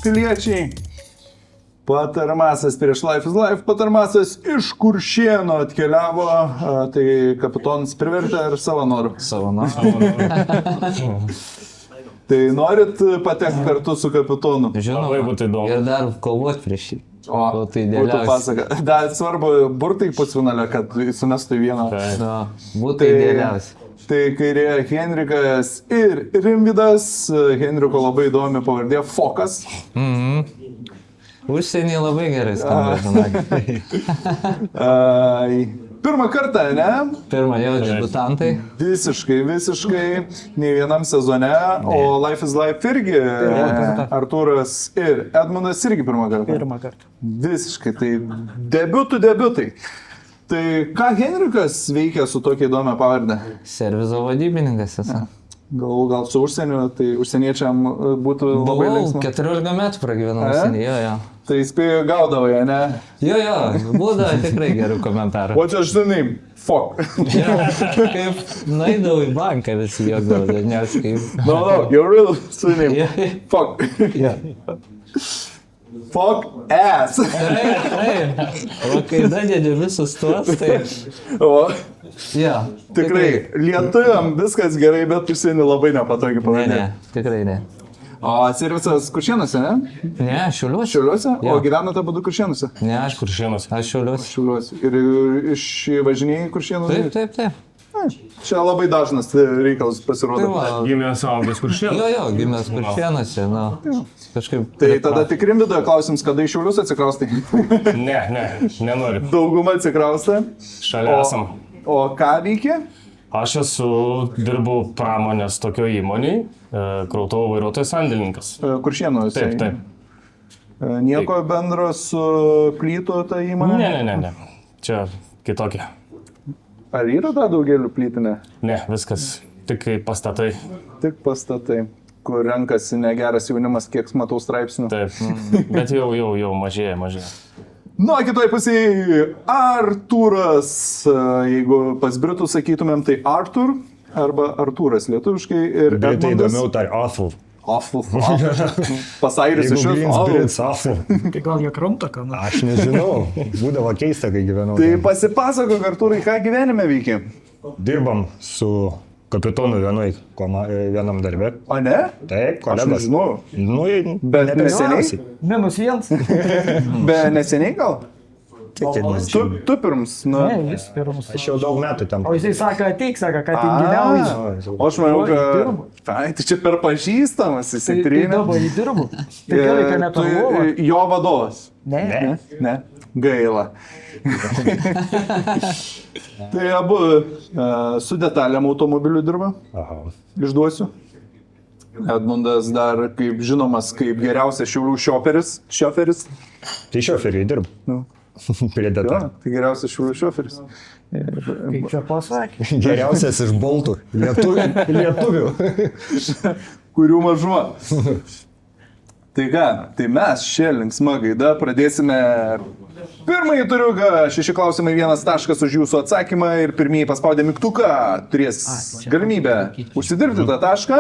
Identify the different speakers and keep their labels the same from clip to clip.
Speaker 1: piliečiai. Patariamasis prieš Life is Life, patariamasis iš Kuršėno atkeliavo, tai kapitonas privertė ir savanorių. Tai norit patekti kartu su kapitonu?
Speaker 2: Žinoma,
Speaker 3: būtų įdomu.
Speaker 2: ir dar kovoti prieš jį.
Speaker 1: O,
Speaker 2: tai
Speaker 1: būtų pasaka. Dar svarbu burtai pusfinalio, kad sumestų į vieną.
Speaker 2: Būtų idealiausia.
Speaker 1: Tai kairėje Henrikas ir Rimvydas. Henriko labai įdomi pavardė Fokas.
Speaker 2: Užsienį labai gerai skamba, žinai.
Speaker 1: Pirmą kartą, ne?
Speaker 2: Pirmą jau debutantai.
Speaker 1: Visiškai. Nei vienam sezone. O Life is Life irgi. Artūras ir Edmundas irgi pirmą kartą. Visiškai. Tai debiutai. Tai ką Henrikas veikia su tokia įdomia pavardė?
Speaker 2: Servizo vadybininkas esu.
Speaker 1: Gal su užsieniu, tai užsieniečiam būtų labai linksma.
Speaker 2: 14 metų pragyvenau užsienį, jo.
Speaker 1: Tai spėjo gaudavai, ne?
Speaker 2: Jo, būdavo tikrai gerų komentarų.
Speaker 1: What's your name? Fuck.
Speaker 2: Kaip naidavau į banką visi juokdavo dažniausiai.
Speaker 1: No, your real name. Fuck. Fuck ass.
Speaker 2: O kai dadėdė visus tuos, tai...
Speaker 1: Tikrai, lietuviam viskas gerai, bet užsienį labai nepatogi pavadinti.
Speaker 2: Ne, tikrai ne.
Speaker 1: O servisas Kuršėnuose, ne?
Speaker 2: Ne, Šiauliuose.
Speaker 1: Šiauliuose? O gyvenate abudu Kuršėnuose?
Speaker 2: Ne, aš
Speaker 3: Kuršėnuose.
Speaker 2: Aš Šiauliuose.
Speaker 1: Ir išvažinėjai Kuršėnuose?
Speaker 2: Taip.
Speaker 1: Čia labai dažnas reikalas pasirodo.
Speaker 3: Gimęs augęs Kuršėnuose.
Speaker 2: Jo, gimęs Kuršėnuose, kažkaip...
Speaker 1: Tai tada tik Rimvydo klausims, kada iš Šiaulius atsikraustai?
Speaker 3: Ne, nenoriu.
Speaker 1: Dauguma atsikraustė.
Speaker 3: Šalia esam.
Speaker 1: O ką veikė?
Speaker 3: Aš dirbu pramonės tokio įmoniai, krautuvo vairuotojas sandėlininkas.
Speaker 1: Kuršėnuose?
Speaker 3: Taip.
Speaker 1: Nieko bendro su plytų ta įmonė?
Speaker 3: Ne. Čia kitokia.
Speaker 1: Ar yra dar daugelių plytinė?
Speaker 3: Ne, viskas tik pastatai.
Speaker 1: Tik pastatai, kur renkasi negeras jaunimas, kiek matau straipsnių.
Speaker 3: Taip, bet jau mažėja.
Speaker 1: Nu, kitoj pusėje Artūras, jeigu pas britų sakytumėm, tai Artur, arba Artūras lietuviškai ir
Speaker 4: Britai
Speaker 1: Edmundas.
Speaker 4: įdomiau tari Awful.
Speaker 1: Pas airis iš
Speaker 4: Brits Awful.
Speaker 5: Tai gal jie kramta, ką nors?
Speaker 4: Aš nežinau, būdavo keista, kai gyvenau.
Speaker 1: Tai pasipasakok, Artūrai, ką gyvenime veikia?
Speaker 4: Dirbam su kapitonu vienam darbe.
Speaker 1: O ne?
Speaker 4: Taip, kolegos.
Speaker 1: Aš nežinau. Bet neseniai?
Speaker 5: -1.
Speaker 1: Be neseniai gal?
Speaker 4: Kiek
Speaker 1: Tu pirms, nu.
Speaker 5: Ne, jis pirmas.
Speaker 4: Aš jau daug metų ten.
Speaker 5: O jisai sako, ateik, sako, ką tinginiauji.
Speaker 1: O aš manau, kad... Tai čia per pažįstamas,
Speaker 5: Tai
Speaker 1: įsitrynė.
Speaker 5: dabar jį dirbu. Tai gerai, kad nepagalvoju.
Speaker 1: Jo vadovas.
Speaker 5: Ne.
Speaker 1: Gaila. Tai abu su detalėm automobiliu dirba. Išduosiu. Edmundas dar, kaip žinomas, kaip geriausias Šiaulių šoferis.
Speaker 4: Tai šoferiai dirbu. Prie detalų.
Speaker 1: Tai geriausias Šiaulių šoferis.
Speaker 5: Kaip čia pasakė.
Speaker 4: Geriausias iš boltų. Lietuvių.
Speaker 1: Kurių mažuma. Tai ką, tai mes čia linksma gaida pradėsime pirmąjį turiuką. 6 klausimai, 1 taškas už jūsų atsakymą ir pirmieji paspaudę mygtuką turės galimybę užsidirbti tą tašką.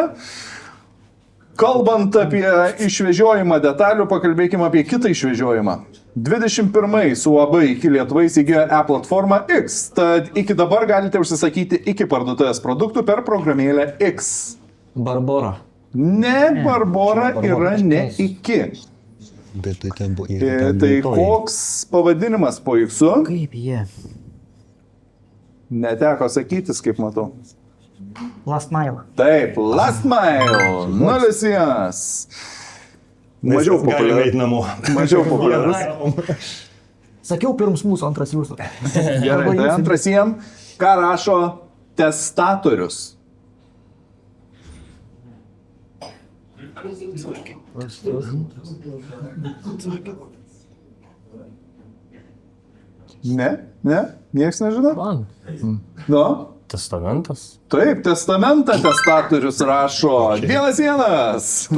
Speaker 1: Kalbant apie išvežiojimą detalių, pakalbėkime apie kitą išvežiojimą. 21 su UAB iki Lietuva įsigijo e-platformą X, tad iki dabar galite užsisakyti iki parduotuvės produktų per programėlę X.
Speaker 2: Barbora.
Speaker 1: Ne, Barbora yra ne iki.
Speaker 4: Bet tai ten buvo.
Speaker 1: Tai koks pavadinimas po X-u?
Speaker 5: Kaip jie?
Speaker 1: Neteko sakytis, kaip matau.
Speaker 5: Last Mile.
Speaker 1: Taip, Last Mile. 0-1. Mažiau populiarus. Mažiau populiarus.
Speaker 5: Sakiau, pirms mūsų, antras jūsų.
Speaker 1: Gerai, tai antras jiem. Ką rašo testatorius? Ne? Niekas nežino? Nu?
Speaker 3: Testamentas.
Speaker 1: Taip, testamentą testatorius rašo. 1-1.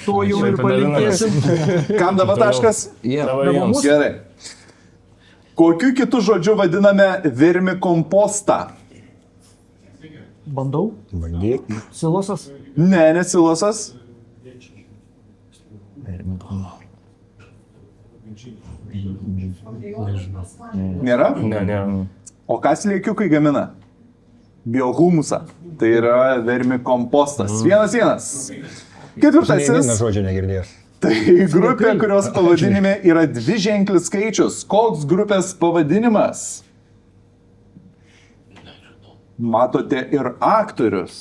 Speaker 5: To jau ir palinkėsim.
Speaker 1: Kam dabar taškas?
Speaker 3: Dabar jums.
Speaker 1: Gerai. Kokiu kitu žodžiu vadiname vermi kompostą?
Speaker 5: Bandau.
Speaker 4: Bandyk.
Speaker 5: Silosas.
Speaker 1: Ne, nesilosas. Nėra?
Speaker 3: Ne.
Speaker 1: O kas liekiukai gamina? Biohumusą. Tai yra vermikompostas. 1-1.
Speaker 4: Nei vieno
Speaker 1: Ketvirtasis.
Speaker 4: žodžio negirdėjęs.
Speaker 1: Tai grupė, kurios pavadinime yra dviženklis skaičius. Koks grupės pavadinimas? Matote ir aktorius,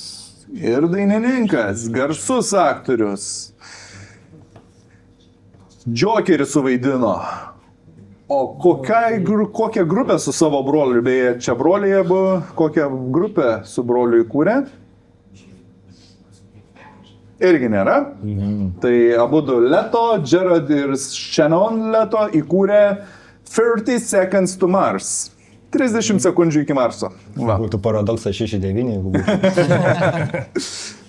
Speaker 1: ir dainininkas, garsus aktorius. Džokerį suvaidino. O kokią grupę su savo broliu, beje, čia broliai buvo, kokią grupę su broliu įkūrė? Irgi nėra. Tai abudu Leto, Gerard ir Shannon Leto įkūrė 30 Seconds to Mars. 30 sekundžių iki Marso. Va.
Speaker 4: Būtų paradoksas 6-9, jeigu būtų.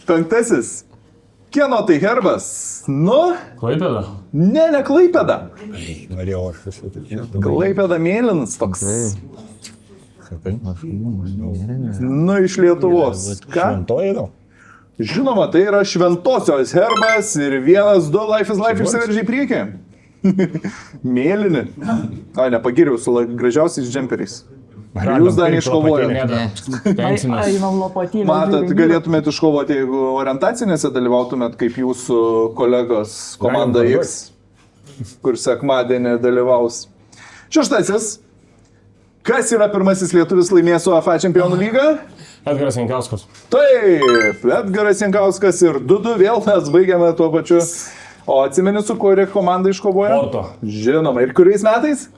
Speaker 1: Penktasis. Kieno tai herbas? Nu,
Speaker 3: Klaipėda?
Speaker 1: ne Klaipėda.
Speaker 4: Norėjau aš visą.
Speaker 1: Klaipėda mėlynas toks. Nu, iš Lietuvos. Ką?
Speaker 4: Šventoji gal?
Speaker 1: Žinoma, tai yra šventosios herbas ir 1-2 Life is Life išsiveržė į priekį. Mėlyni. Ai, nepagiriau su gražiausiais džemperiais. Jūs dar neiškovojate.
Speaker 3: Tenksimės.
Speaker 5: Einam lopatėlį.
Speaker 1: Matot, galėtumėte iškovoti, jeigu orientacinėse dalyvautumėt kaip jūsų kolegos komanda
Speaker 4: Galim
Speaker 1: X, kur sekmadienį dalyvaus. Šeštasis. Kas yra pirmasis lietuvis laimėjęs UEFA Čempionų lygą?
Speaker 3: Edgaras Jankauskas.
Speaker 1: Taip, Edgaras Jankauskas ir 2-2 vėl mes baigiame tuo pačiu. O atsimeni, su kuria komanda iškovojo?
Speaker 3: Porto.
Speaker 1: Žinoma, ir kuriais metais?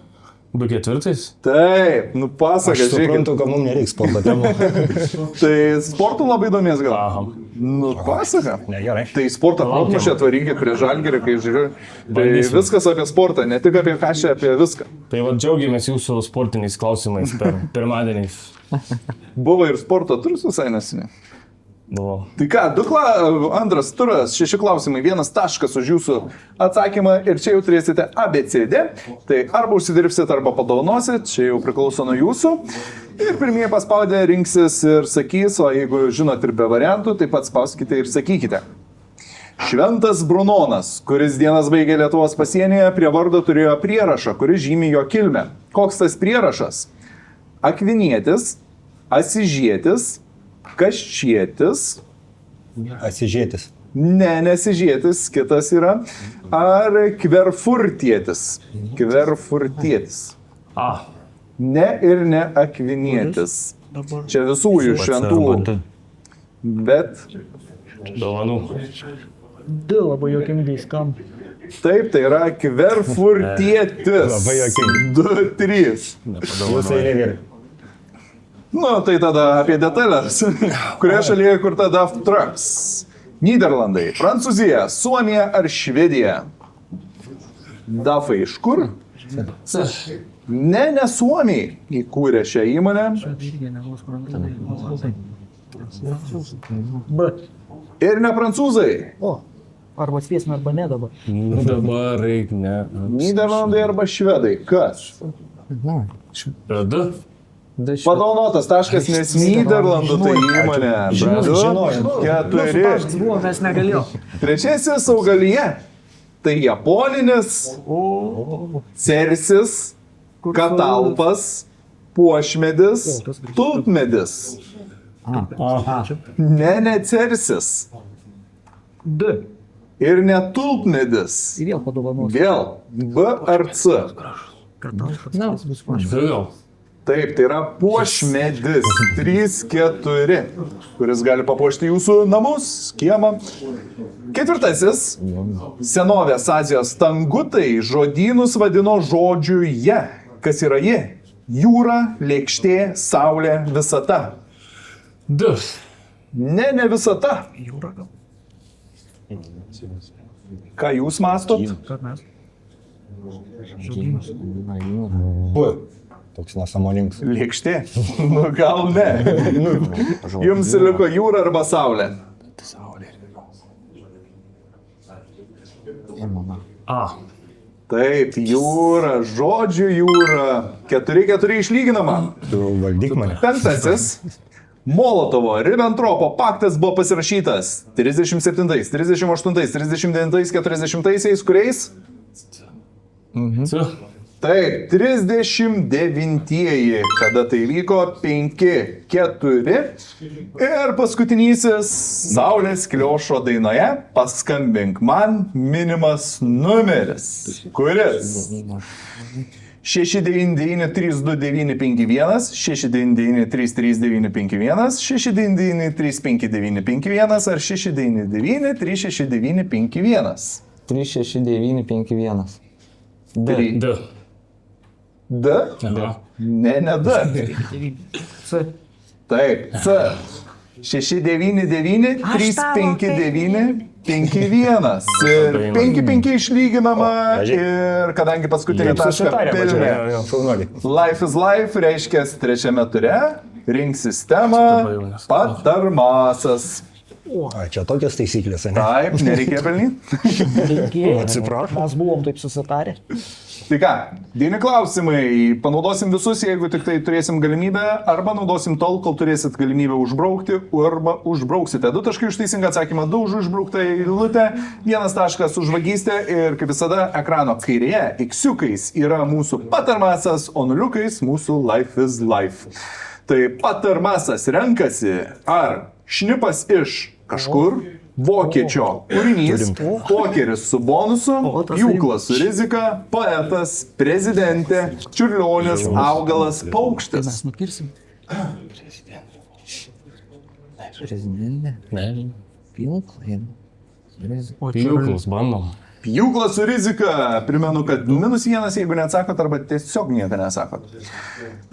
Speaker 3: 24.
Speaker 1: Taip, nu
Speaker 4: Aš
Speaker 1: pasaka, žiūrėkit.
Speaker 4: suprantu, kad mums nereiks sporto temų.
Speaker 1: Tai sportų labai domės gal.
Speaker 3: Aha.
Speaker 1: Nu pasaka.
Speaker 4: Negerai.
Speaker 1: Tai sportą protmušė, atvarykit prie Žalgirio, kai žiūriu. Tai
Speaker 3: Bandysim.
Speaker 1: viskas apie sportą, ne tik apie kažką, apie viską.
Speaker 3: Tai va džiaugiamės jūsų sportiniais klausimais per pirmadieniais.
Speaker 1: Buvo ir sporto turas visai nesiniai.
Speaker 3: Buvo.
Speaker 1: Tai ką, antras turas, 6 klausimai, 1 taškas už jūsų atsakymą ir čia jau turėsite ABCD. Tai arba užsidirbsit, arba padovanosit, čia jau priklauso nuo jūsų. Ir pirmieji paspaudę rinksis ir sakys, o jeigu žinot ir be variantų, tai pats spauskite ir sakykite. Šventas Brunonas, kuris dienas baigė Lietuvos pasienyje, prie vardo turėjo prierašą, kuris žymi jo kilmę. Koks tas prierašas? Akvinietis, Asižietis, Kaščietis,
Speaker 4: Asižėtis.
Speaker 1: ne, nesižėtis, kitas yra, ar Kverfurtietis. Kverfurtietis.
Speaker 3: A.
Speaker 1: Ne ir ne Akvinietis. Čia visų jų šventų, bet
Speaker 3: Dovanų.
Speaker 5: Du labai jokingai skamba.
Speaker 1: taip, tai yra Kverfurtietis.
Speaker 4: Labai juokingai.
Speaker 1: 2-3.
Speaker 4: Jūsų eilė gerai.
Speaker 1: Nu, tai tada apie detalės. Kurioje šalyje kurta Daft Trucks? Nyderlandai, Prancūzija, Suomija ar Švedija? Dafai iš kur? Ne Suomiai įkūrė šią įmonę.
Speaker 5: B.
Speaker 1: Ir ne prancūzai.
Speaker 5: O, arba spėsime, arba ne dabar.
Speaker 3: Nu dabar reikia, ne.
Speaker 1: Nyderlandai arba švedai. Kas?
Speaker 3: Du.
Speaker 1: Padaunotas taškas, nes Nyderlandų tai įmonė.
Speaker 4: Žinojom.
Speaker 1: 4.
Speaker 5: Buvo, mes negalėjom.
Speaker 1: Trečiasis augalyje. Tai japoninis, cersis, katalpas, puošmedis, tulpmedis. Ne cersis.
Speaker 5: D.
Speaker 1: Ir ne tulpmedis.
Speaker 5: Ir vėl padovanos.
Speaker 1: Vėl. B ar C.
Speaker 3: Vėl.
Speaker 1: Taip, tai yra puošmedis 3-4, kuris gali papuošti jūsų namus, kiemą. Ketvirtasis. Senovės Azijos tangutai žodynus vadino žodžiu je. Kas yra je? Jūra, lėkštė, saulė, visata.
Speaker 3: Du.
Speaker 1: Ne visata.
Speaker 5: Jūra gal.
Speaker 1: Ką jūs mastot?
Speaker 5: Kad mes.
Speaker 4: B. Toks nesąmoningas.
Speaker 1: Lėkštė? Nu gal ne. Jums liko jūra arba saulė.
Speaker 3: A.
Speaker 1: Taip, jūra, žodžių jūra. 4-4 išlyginama.
Speaker 4: Tu valdyk mane.
Speaker 1: Penktasis. Molotovo Ribbentropo paktas buvo pasirašytas 37, 38, 39, 40 kuriais?
Speaker 3: Su.
Speaker 1: Taip, 39-ieji, kada tai vyko, 5-4. Ir paskutinysis Saulės Kliošo dainoje Paskambink man minimas numeris, kuris 699-32951, 699-33951, 699-35951 ar 699-36951.
Speaker 2: 36951.
Speaker 1: Tri-
Speaker 3: D.
Speaker 1: D?
Speaker 3: Aha.
Speaker 1: Ne D.
Speaker 5: C.
Speaker 1: Taip, C. 699-359-51. Ir 5-5 išlyginama. Ir kadangi paskutinį tašką
Speaker 4: Susitarė,
Speaker 1: pelnė
Speaker 4: šaunuoliai.
Speaker 1: Life is Life, reiškia trečiame ture, rink sistema, patarmasas.
Speaker 4: A, čia tokios taisyklės, ne?
Speaker 1: Taip, nereikia pelnyti.
Speaker 4: Atsiprašau.
Speaker 5: Mes buvom taip susitarę.
Speaker 1: Tai ką, 9 klausimai, panaudosim visus, jeigu tik tai turėsim galimybę, arba naudosim tol, kol turėsit galimybę užbraukti, arba užbrauksite. 2 taškai už teisingą atsakymą, 2 už užbrauktą eilutę, 1 taškas už vagystę ir kaip visada ekrano kairėje X-iukais yra mūsų patarmasas, o nuliukais mūsų Life is Life. Tai patarmasas renkasi ar šnipas iš kažkur, vokiečio kūrinys, pokeris su bonusu, pjūklas su rizika, poetas, prezidentė, čiurlionis, augalas, paukštis.
Speaker 5: Mes nukirsim.
Speaker 2: Prezidentė.
Speaker 3: Ne.
Speaker 2: Pilklai.
Speaker 3: Pjūklus bandom.
Speaker 1: Pjūklas su rizika. Primenu, kad -1, jeigu neatsakot, arba tiesiog nieko nesakot.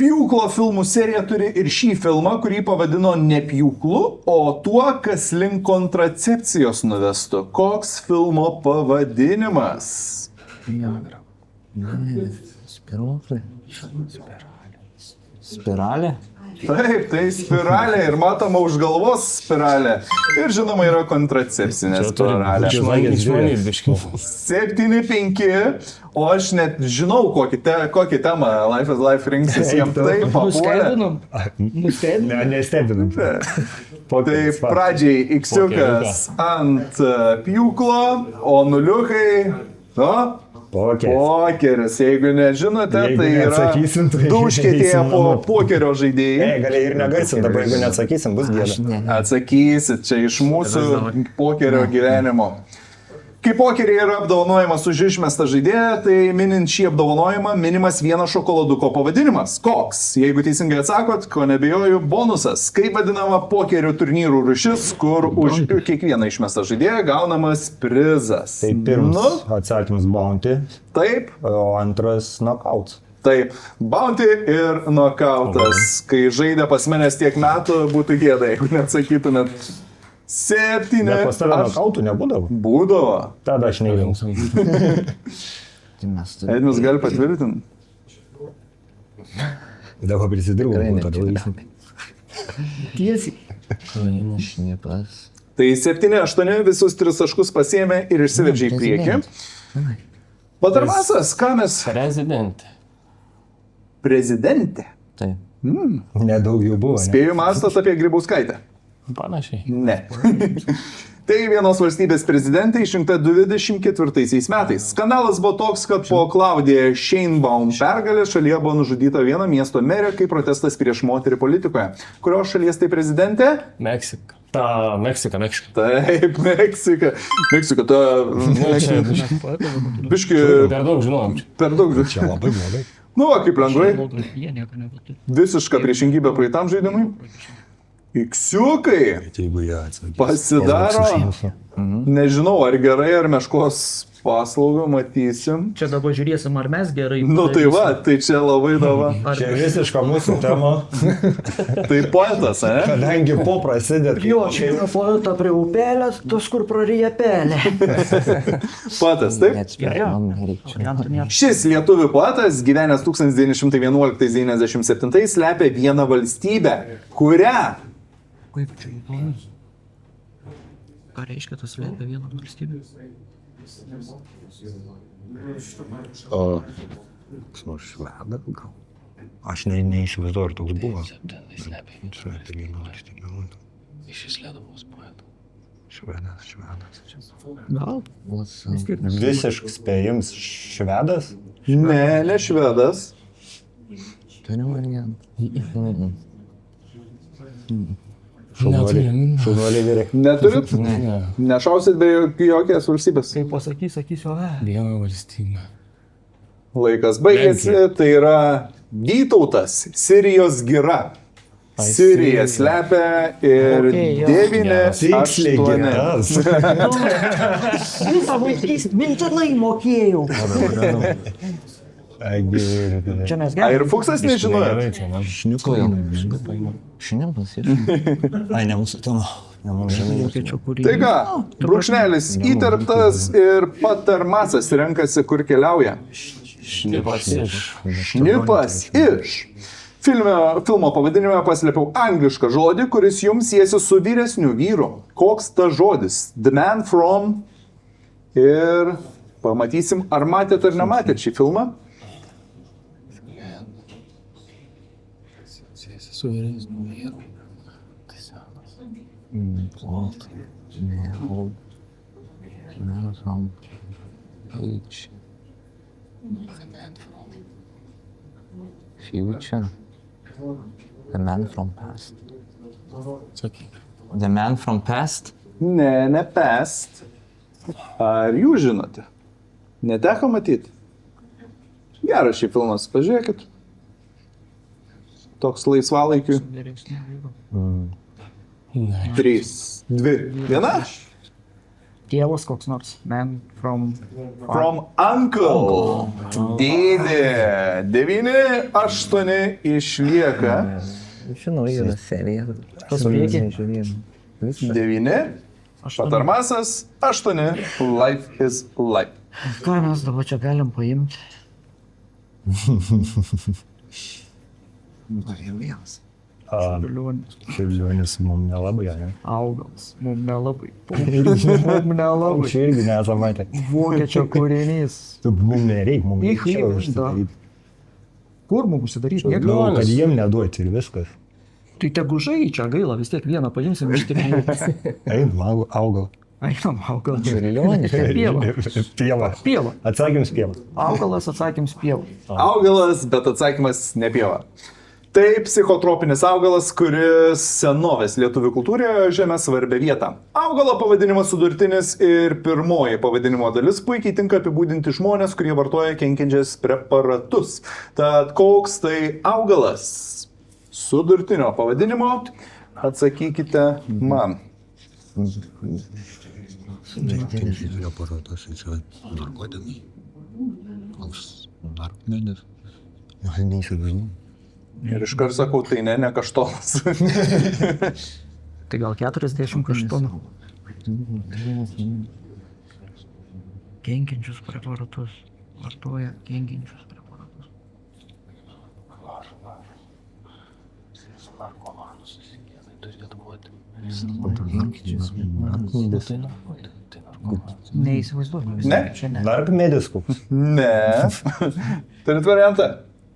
Speaker 1: Pjūklo filmų serija turi ir šį filmą, kurį pavadino ne pjūklu, o tuo, kas link kontracepcijos nuvestų. Koks filmo pavadinimas?
Speaker 2: Spiralė. Spiralė?
Speaker 1: Taip, tai spiralė ir matoma už galvos spiralė. Ir žinoma yra kontracepcinė spiralė.
Speaker 3: Išmanyt biškiau.
Speaker 1: 7-5, o aš net žinau, kokį temą Life is Life rinksis. Jam taip papuolė.
Speaker 5: Nustebinam.
Speaker 4: Ne, nestebinam.
Speaker 1: Tai pradžiai X-iukas ant pjūklo, o nuliukai, no? Pokeris. Jeigu nežinote,
Speaker 4: Jeigu
Speaker 1: tai yra
Speaker 4: neatsakysim, tai
Speaker 1: du užkietėję
Speaker 4: eisim
Speaker 1: po
Speaker 4: namo.
Speaker 1: pokerio žaidėjai.
Speaker 4: Galėjai ir negarsinti, dabar jeigu neatsakysim, bus gėda.
Speaker 1: Atsakysit čia iš mūsų pokerio gyvenimo. Kai pokeriai yra apdovanojimas už išmestą žaidėją, tai minint šį apdovanojimą minimas vienas šokoladuko pavadinimas. Koks? Jeigu teisingai atsakot, ko nebejoju, bonusas. Kaip vadinama pokerio turnyrų rūšis, kur už kiekvieną išmestą žaidėją gaunamas prizas.
Speaker 4: Tai pirmas atsakymas bounty,
Speaker 1: Taip,
Speaker 4: o antras knockout.
Speaker 1: taip. Bounty ir knockoutas. Kai žaidė pas manęs tiek metų, būtų gėda, jeigu neatsakytumėt. 7.
Speaker 4: Bet pas tave knockoutų nebūdavo.
Speaker 1: Būdavo.
Speaker 4: Tada aš neįvėjau.
Speaker 2: Tai mes turime.
Speaker 1: Edmis gali patvirtinti.
Speaker 4: Dabar prisidirbau.
Speaker 5: Tiesiai.
Speaker 2: Šnipas.
Speaker 1: Tai 7-8 visus 3 taškus pasiėmė ir išsiveržė į priekį. Patarmasas, ką mes?
Speaker 3: Prezidentė.
Speaker 1: Prezidentė.
Speaker 2: Taip.
Speaker 4: Nedaug jų buvo. Ne?
Speaker 1: Spėjau mąstot apie Grybauskaitę.
Speaker 3: Panašiai.
Speaker 1: Ne. Tai vienos valstybės prezidentė išrinkta 24 metais. Skandalas buvo toks, kad po Claudia Sheinbaum pergalės šalyje buvo nužudyta viena miesto merė kaip protestas prieš moterį politikoje. Kurios šalies tai prezidentė?
Speaker 3: Meksika. Meksika.
Speaker 1: Taip, Meksika. Meksika, ta...
Speaker 3: Čia
Speaker 1: Biški...
Speaker 3: per daug žinom.
Speaker 1: Per daug.
Speaker 4: Čia labai blogai.
Speaker 1: Nu, va, kaip lengvai.
Speaker 5: Jie nieko nebūtų.
Speaker 1: Visiška priešingybė praeitam žaidimui. Iksiukai
Speaker 4: Jeigu jie atsakys.
Speaker 1: pasidaro. Nežinau, ar gerai, ar meškos paslaugą matysim.
Speaker 5: Čia dabar žiūrėsim, ar mes gerai.
Speaker 1: Nu tai va, tai čia labai dava.
Speaker 4: Čia visiška mūsų tema.
Speaker 1: Tai poetas, ne?
Speaker 4: Kadangi po prasideda.
Speaker 5: Jo, čia yra poeta prie upelės, tos kur praryja pelė.
Speaker 1: Poetas, taip?
Speaker 2: Neatspėjau, man nereikia.
Speaker 1: Šis lietuvių poetas, gyvenęs 1911-97, slepia vieną valstybę. Kurią?
Speaker 5: Kaip čia įdomu. Ką reiškia tas lėpia vieną valstybę?
Speaker 4: O, kas nors šveda gal? Aš neįsivaizduoju, ar toks buvo.
Speaker 3: Iš Lietuvos poetų.
Speaker 4: Švedas.
Speaker 5: Gal? Vis tiek.
Speaker 4: Visiškai spėjims švedas.
Speaker 1: Ne, ne švedas.
Speaker 2: Turiu variantą.
Speaker 4: Šaunuoliai vyrai.
Speaker 1: Neturit?
Speaker 3: Ne.
Speaker 1: Nešausit be jokios valstybės.
Speaker 5: Kai sakysiu,
Speaker 3: Viena valstybė.
Speaker 1: Laikas baigėsi, tai yra Vytautas, Sirijos gira. Sirija slepia ir
Speaker 5: Okei, jo.
Speaker 1: 9,
Speaker 4: Tiksliai
Speaker 1: 8.
Speaker 4: geras.
Speaker 5: Visą vaikystę mintinai mokėjau. Čia mes
Speaker 1: A, ir
Speaker 5: galime.
Speaker 1: Fuksas nežinojo.
Speaker 3: Gerai, čia, ne?
Speaker 2: Šnipas ir
Speaker 4: Ai, ne mūsų tema. Ne mūsų
Speaker 5: Vokiečių kūrinys.
Speaker 1: Tai ką, brūkšnelis įterptas ir patarmasas renkasi, kur keliauja.
Speaker 3: Šnipas iš.
Speaker 1: Šnipas iš. Filmo pavadinime paslėpiau anglišką žodį, kuris jums siejasi su vyresniu vyru. Koks ta žodis? The Man From. Ir pamatysim, ar matėt ar nematėt šį filmą.
Speaker 2: su vyresniu vyru. Tai senas. Plot. Hold. Man from age. The man from future. The man from past.
Speaker 3: Sakyk.
Speaker 2: The man from past.
Speaker 1: Ne, ne past. Ar jūs žinote? Neteko matyti? Geras šį filmas, pažiūrėkit. Toks laisvalaikiu.
Speaker 3: Ne.
Speaker 1: 3, 2, 1.
Speaker 5: Tėvas koks nors. Man from...
Speaker 1: From Uncle. Dėdė. 9, 8 išlieka.
Speaker 2: Žinau, yra serija.
Speaker 5: Kas priekį?
Speaker 1: 9. Patarmasas. 8. Life is life.
Speaker 5: Ką mes dabar čia galim paimti?
Speaker 2: Vienas.
Speaker 5: Čiurlionis.
Speaker 4: Čiurlionis mums nelabai, ne?
Speaker 5: Augalas. Mums nelabai. Mums nelabai.
Speaker 4: Čia irgi nesam matę.
Speaker 5: Vokiečio kūrinys.
Speaker 4: Mums nereikia, mums
Speaker 5: Ich
Speaker 4: reikia
Speaker 5: liebe
Speaker 4: užsidaryti.
Speaker 5: Kur mums užsidaryti? Nieko.
Speaker 4: Nu, kad jiem neduoti ir viskas.
Speaker 5: Tai tegu žaidžia, gaila, vis tiek vieną paimsim iš trijų.
Speaker 4: Einam, augal.
Speaker 5: Einam, augalas.
Speaker 2: Čiurlionis.
Speaker 5: Pieva.
Speaker 4: Pieva.
Speaker 5: Pieva.
Speaker 4: Atsakymas pieva.
Speaker 5: Augalas, atsakyms pieva.
Speaker 1: Augalas, bet atsakymas ne pieva. Tai psichotropinis augalas, kuris senovės lietuvių kultūroje žemė svarbę vietą. Augalo pavadinimas sudurtinis ir pirmoji pavadinimo dalis puikiai tinka apibūdinti žmonės, kurie vartoja kenkiančias preparatus. Tad koks tai augalas? Sudurtinio pavadinimo atsakykite man.
Speaker 2: Aparatas, čia narkotinai. Koks narkotinis. Neįsivaizduoju.
Speaker 1: Ir iškart sakau, tai ne kaštonas.
Speaker 5: Tai gal 40 kaštonų. Kenkiančius preparatus. Vartoja kenkiančius preparatus. Neįsivaizduoju.
Speaker 1: Ne?
Speaker 5: Čia ne.
Speaker 4: Narkmedis koks.
Speaker 1: Ne. Turit variantą?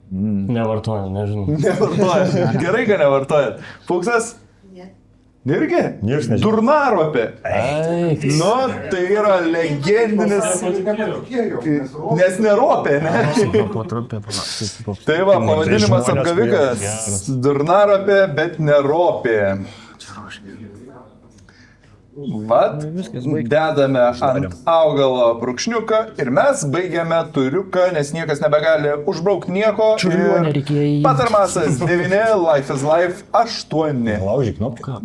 Speaker 3: Nevartoju, nežinau.
Speaker 1: Nevartojat. Gerai, kad nevartojat. Fuksas? Irgi?
Speaker 4: Nieks nežino.
Speaker 1: Durnaropė.
Speaker 3: Ai,
Speaker 1: Nu, tai yra legendinis. Nes neropė, ne? Tai va, pavadinimas
Speaker 4: žmonės
Speaker 1: apgavikas. Durnaropė, bet neropė. Vat, dedame ant augalo brūkšniuką ir mes baigiame turiuką, nes niekas nebegali užbraukti nieko.
Speaker 5: Čiurlionį reikėjo įjungti.
Speaker 1: Patarmasas 9, Life is Life 8.
Speaker 4: Laužyk knopką.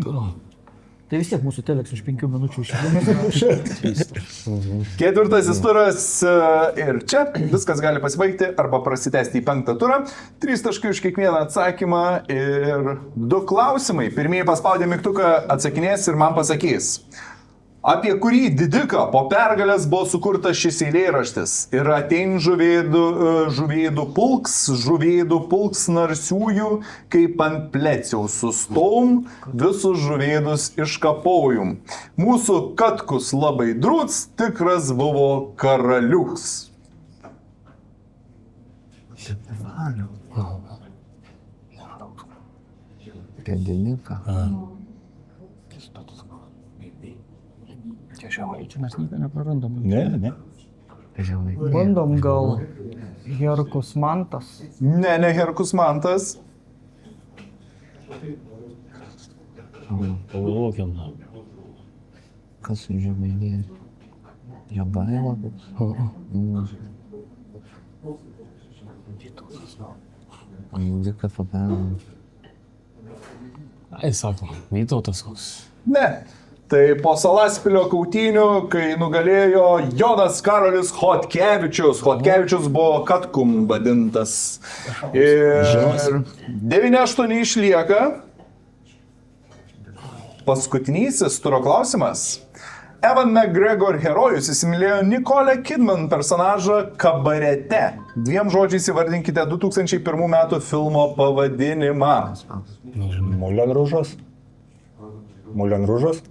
Speaker 5: Tai vis tiek mūsų teleks už 5 minučių išėjome.
Speaker 1: Ketvirtasis turas ir čia viskas gali pasibaigti arba prasitęsti į 5 turą. 3 taškai už kiekvieną atsakymą ir 2 klausimai. Pirmieji paspaudę mygtuką atsakinės ir man pasakys. Apie kurį didiką po pergalės buvo sukurtas šis eilėraštis. Ir atein žuvėdų pulks narsiųjų, kaip ant pleciaus sustom, visus žuvėdus iškapaujum. Mūsų katkus labai drūts, tikras buvo karaliuks.
Speaker 2: Pėdininką.
Speaker 5: Čia mes nieko neprarandam.
Speaker 4: Ne.
Speaker 6: Bandom gal Herkus Mantas.
Speaker 1: Ne Herkus Mantas.
Speaker 3: Palaukiam.
Speaker 2: Kas žemėlė? Jo baila. Muzika papenam.
Speaker 3: Ai, sako, Vytautas koks.
Speaker 1: Ne. Tai po Salaspilio kautynių, kai nugalėjo Jonas Karolis Chodkevičius. Chodkevičius buvo Katkum vadintas. Ir 9-8 išlieka. Paskutinysis turo klausimas. Evan McGregor herojus įsimylėjo Nicole Kidman personažą kabarete. 2 žodžiais įvardinkite 2001 metų filmo pavadinimą.
Speaker 4: Moulin Rouge'as. Moulin Rouge'as.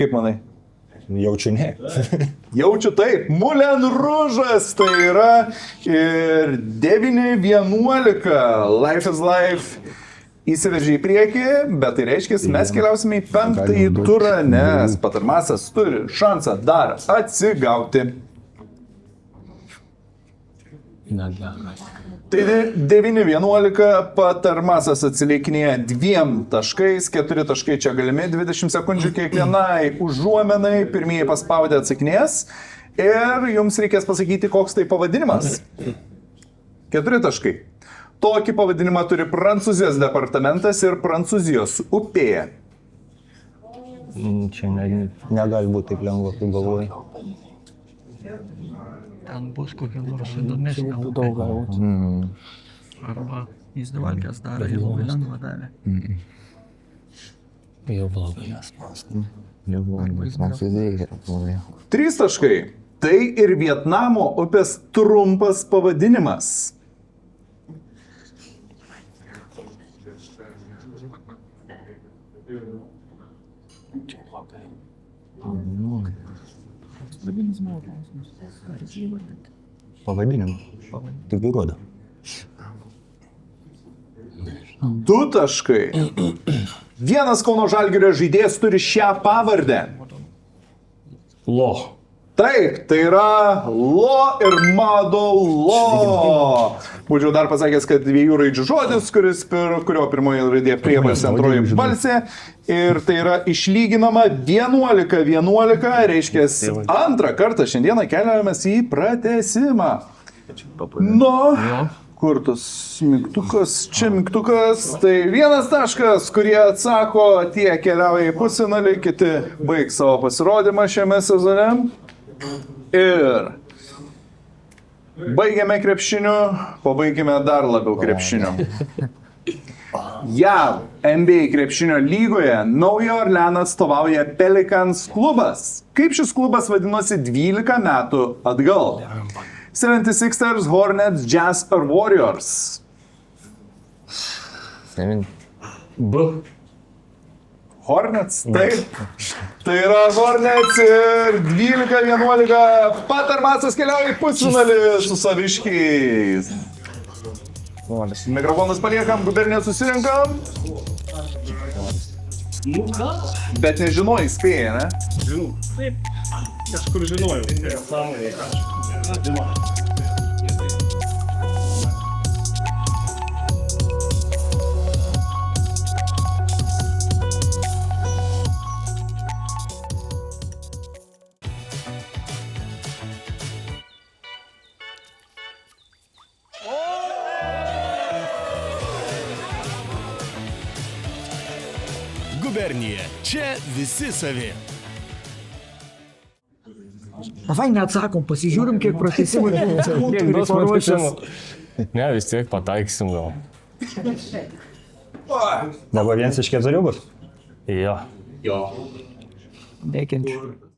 Speaker 1: Kaip manai?
Speaker 4: Jaučiu ne.
Speaker 1: Jaučiu taip. Moulin Rouge'as tai yra ir 9-11. Life is Life įsiveržė į priekį, bet tai reiškia, mes keliausime į 5-ąjį turą, nes patarmasis turi šansą dar atsigauti. Tai 9-11 patarmasis atsileikinėja 2 taškais, 4 taškai čia galimi, 20 sekundžių kiekvienai užuomenai, pirmieji paspaudę atsakinės ir jums reikės pasakyti, koks tai pavadinimas. 4 taškai. Tokį pavadinimą turi Prancūzijos departamentas ir Prancūzijos upė.
Speaker 4: Čia negali būti taip lengva, kaip galvoju.
Speaker 5: Ten bus kokia nors įdomesnė upė. Arba jis valgęs darė, jį labai lengva darė.
Speaker 3: Jau blogai.
Speaker 2: Jau blogai. Prancūzija yra blogai.
Speaker 1: 3 taškai. Tai ir Vietnamo upės trumpas pavadinimas.
Speaker 4: Pavadinimą. Tik įrodo.
Speaker 1: 2 taškai. Vienas Kauno Žalgirio žaidėjas turi šią pavardę.
Speaker 3: Lo.
Speaker 1: Taip, tai yra Lo ir Mado Lo. Būčiau dar pasakęs, kad 2 raidžių žodis, kurio pirmoji raidė priebalsė, antroji balsė. Ir tai yra išlyginama 11-11, reiškia antrą kartą šiandieną keliamės į pratęsimą. Nu, kur tas mygtukas? Čia mygtukas. Tai 1 taškas, kurie atsako, tie keliauja į pusfinalį, kiti baigs savo pasirodymą šiame sezone. Ir baigiame krepšiniu, pabaigime dar labiau krepšiniu. JAV NBA krepšinio lygoje Naują Orleaną atstovauja Pelicans klubas. Kaip šis klubas vadinosi 12 metų atgal? 76ers, Hornets, Jazz ar Warriors?
Speaker 3: B.
Speaker 1: Hornets, taip. Tai yra Hornets ir 12-11 patarmasas keliauja į pusfinalį su saviškiais. Mikrofonus paliekam, gubernė susirinkam. Bet nežinojai, spėjai, ne?
Speaker 3: Žinau. Taip. Kažkur žinojau.
Speaker 7: Gubernija. Čia visi savi.
Speaker 6: Davai neatsakom, pasižiūrim, kiek pratęsimų.
Speaker 3: Kiek bus pratęsimų? Ne, vis tiek pataiksim gal.
Speaker 4: Dabar 1 iš 4 bus?
Speaker 3: Jo.
Speaker 6: Dėkinčių.